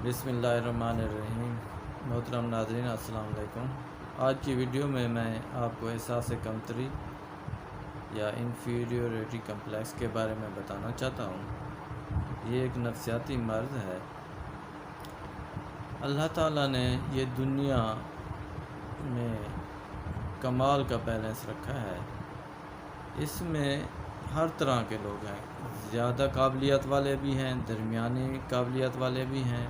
بسم اللہ الرحمن الرحیم۔ محترم ناظرین السلام علیکم۔ آج کی ویڈیو میں آپ کو احساس کمتری یا انفیریورٹی کمپلیکس کے بارے میں بتانا چاہتا ہوں۔ یہ ایک نفسیاتی مرض ہے۔ اللہ تعالیٰ نے یہ دنیا میں کمال کا بیلنس رکھا ہے۔ اس میں ہر طرح کے لوگ ہیں، زیادہ قابلیت والے بھی ہیں، درمیانی قابلیت والے بھی ہیں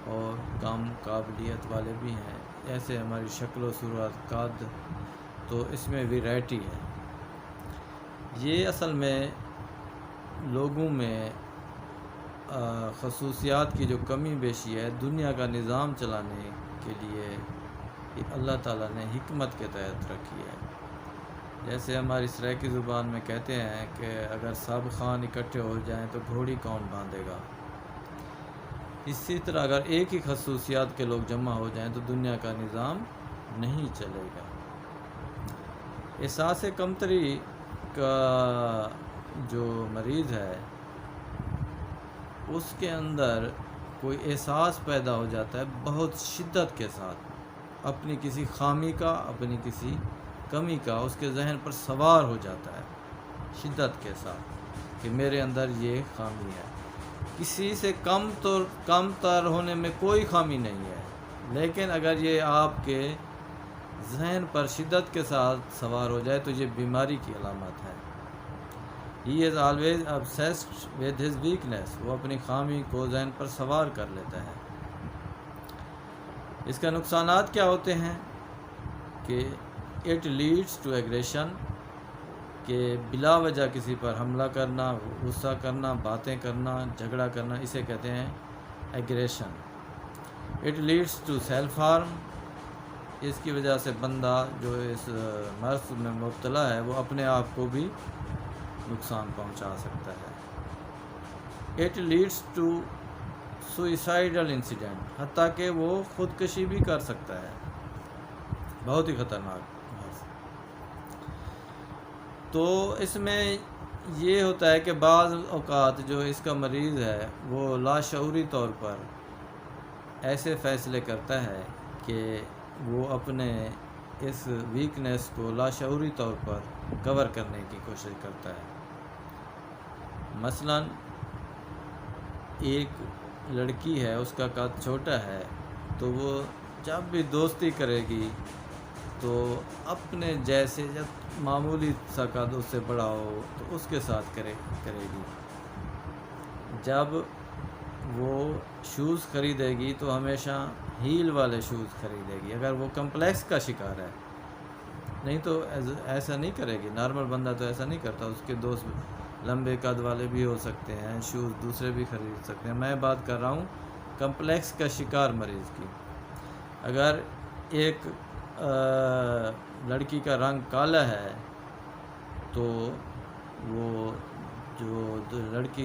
اور کم قابلیت والے بھی ہیں۔ ایسے ہماری شکل و صورت قد، تو اس میں ویرائٹی ہے۔ یہ اصل میں لوگوں میں خصوصیات کی جو کمی بیشی ہے دنیا کا نظام چلانے کے لیے اللہ تعالیٰ نے حکمت کے تحت رکھی ہے۔ جیسے ہماری سرائیکی زبان میں کہتے ہیں کہ اگر سب خان اکٹھے ہو جائیں تو گھوڑی کون باندھے گا۔ اسی طرح اگر ایک ہی خصوصیات کے لوگ جمع ہو جائیں تو دنیا کا نظام نہیں چلے گا۔ احساس کمتری کا جو مریض ہے اس کے اندر کوئی احساس پیدا ہو جاتا ہے بہت شدت کے ساتھ، اپنی کسی خامی کا، اپنی کسی کمی کا اس کے ذہن پر سوار ہو جاتا ہے شدت کے ساتھ کہ میرے اندر یہ خامی ہے۔ کسی سے کم تر ہونے میں کوئی خامی نہیں ہے، لیکن اگر یہ آپ کے ذہن پر شدت کے ساتھ سوار ہو جائے تو یہ بیماری کی علامت ہے۔ He is always obsessed with his weakness۔ وہ اپنی خامی کو ذہن پر سوار کر لیتا ہے۔ اس کا نقصانات کیا ہوتے ہیں کہ اٹ لیڈس ٹو ایگریشن، کہ بلا وجہ کسی پر حملہ کرنا، غصہ کرنا، باتیں کرنا، جھگڑا کرنا، اسے کہتے ہیں aggression. It leads to self harm, اس کی وجہ سے بندہ جو اس مرض میں مبتلا ہے وہ اپنے آپ کو بھی نقصان پہنچا سکتا ہے۔ It leads to suicidal incident, حتیٰ کہ وہ خودکشی بھی کر سکتا ہے۔ بہت ہی خطرناک مرض۔ تو اس میں یہ ہوتا ہے کہ بعض اوقات جو اس کا مریض ہے وہ لاشعوری طور پر ایسے فیصلے کرتا ہے کہ وہ اپنے اس ویکنیس کو لاشعوری طور پر کور کرنے کی کوشش کرتا ہے۔ مثلا ایک لڑکی ہے، اس کا قد چھوٹا ہے، تو وہ جب بھی دوستی کرے گی تو اپنے جیسے، جب معمولی سا قد اس سے بڑا ہو تو اس کے ساتھ کرے گی۔ جب وہ شوز خریدے گی تو ہمیشہ ہیل والے شوز خریدے گی، اگر وہ کمپلیکس کا شکار ہے۔ نہیں تو ایسا نہیں کرے گی، نارمل بندہ تو ایسا نہیں کرتا۔ اس کے دوست لمبے قد والے بھی ہو سکتے ہیں، شوز دوسرے بھی خرید سکتے ہیں۔ میں بات کر رہا ہوں کمپلیکس کا شکار مریض کی۔ اگر ایک لڑکی کا رنگ کالا ہے تو وہ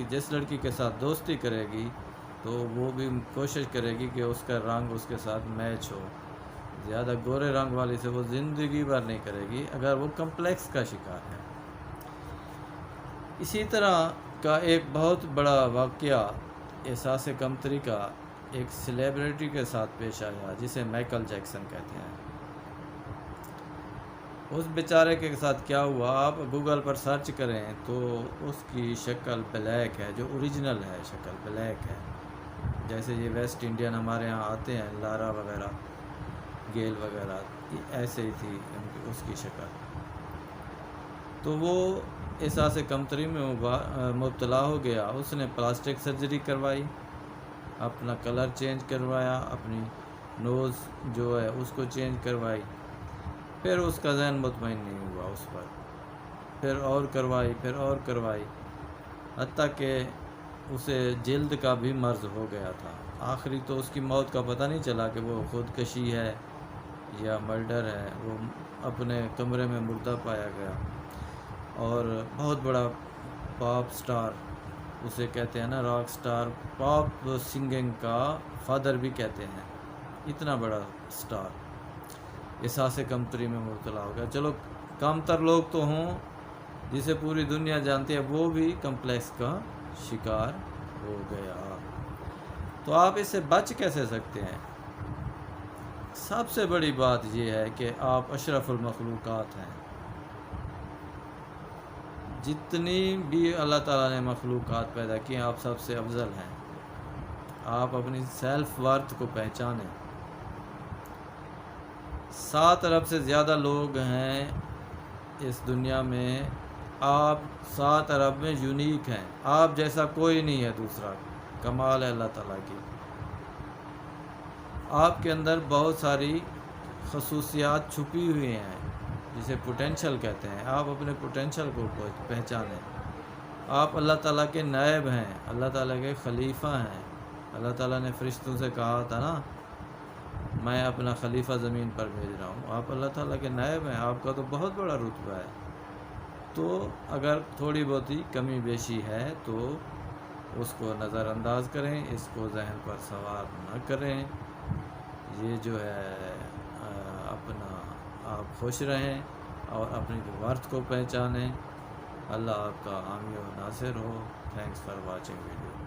جس لڑکی کے ساتھ دوستی کرے گی تو وہ بھی کوشش کرے گی کہ اس کا رنگ اس کے ساتھ میچ ہو۔ زیادہ گورے رنگ والی سے وہ زندگی بھر نہیں کرے گی اگر وہ کمپلیکس کا شکار ہے۔ اسی طرح کا ایک بہت بڑا واقعہ احساس کمتری کا ایک سیلیبریٹی کے ساتھ پیش آیا جسے مائیکل جیکسن کہتے ہیں۔ اس بیچارے کے ساتھ کیا ہوا، آپ گوگل پر سرچ کریں تو اس کی شکل بلیک ہے، جو اوریجنل ہے شکل بلیک ہے۔ جیسے یہ ویسٹ انڈین ہمارے ہاں آتے ہیں، لارا وغیرہ، گیل وغیرہ، ایسے ہی تھی اس کی شکل۔ تو وہ احساس کمتری میں مبتلا ہو گیا۔ اس نے پلاسٹک سرجری کروائی، اپنا کلر چینج کروایا، اپنی نوز جو ہے اس کو چینج کروائی، پھر اس کا ذہن مطمئن نہیں ہوا اس پر، پھر اور کروائی، حتیٰ کہ اسے جلد کا بھی مرض ہو گیا تھا۔ آخری تو اس کی موت کا پتہ نہیں چلا کہ وہ خودکشی ہے یا مرڈر ہے۔ وہ اپنے کمرے میں مردہ پایا گیا۔ اور بہت بڑا پاپ سٹار، اسے کہتے ہیں نا راک سٹار، پاپ سنگنگ کا فادر بھی کہتے ہیں، اتنا بڑا سٹار احساس کمتری میں مبتلا ہو گیا۔ چلو کم تر لوگ تو ہوں جسے پوری دنیا جانتی ہے، وہ بھی کمپلیکس کا شکار ہو گیا۔ تو آپ اس سے بچ کیسے سکتے ہیں؟ سب سے بڑی بات یہ ہے کہ آپ اشرف المخلوقات ہیں. جتنی بھی اللہ تعالیٰ نے مخلوقات پیدا کی ہیں، آپ سب سے افضل ہیں. آپ اپنی سیلف ورتھ کو پہچانیں. 7 ارب سے زیادہ لوگ ہیں اس دنیا میں. آپ 7 ارب میں یونیک ہیں. آپ جیسا کوئی نہیں ہے دوسرا. کمال ہے اللہ تعالیٰ کی. آپ کے اندر بہت ساری خصوصیات چھپی ہوئی ہیں جسے پوٹینشل کہتے ہیں. آپ اپنے پوٹینشل کو پہچانیں. آپ اللہ تعالیٰ کے نائب ہیں، اللہ تعالیٰ کے خلیفہ ہیں. اللہ تعالیٰ نے فرشتوں سے کہا تھا نا، میں اپنا خلیفہ زمین پر بھیج رہا ہوں. آپ اللہ تعالیٰ کے نائب ہیں. آپ کا تو بہت بڑا رتبہ ہے. تو اگر تھوڑی بہت ہی کمی بیشی ہے تو اس کو نظر انداز کریں، اس کو ذہن پر سوار نہ کریں. یہ جو ہے اپنا آپ خوش رہیں اور اپنی ورتھ کو پہچانیں. اللہ آپ کا حامی و ناصر ہو. Thanks for watching video.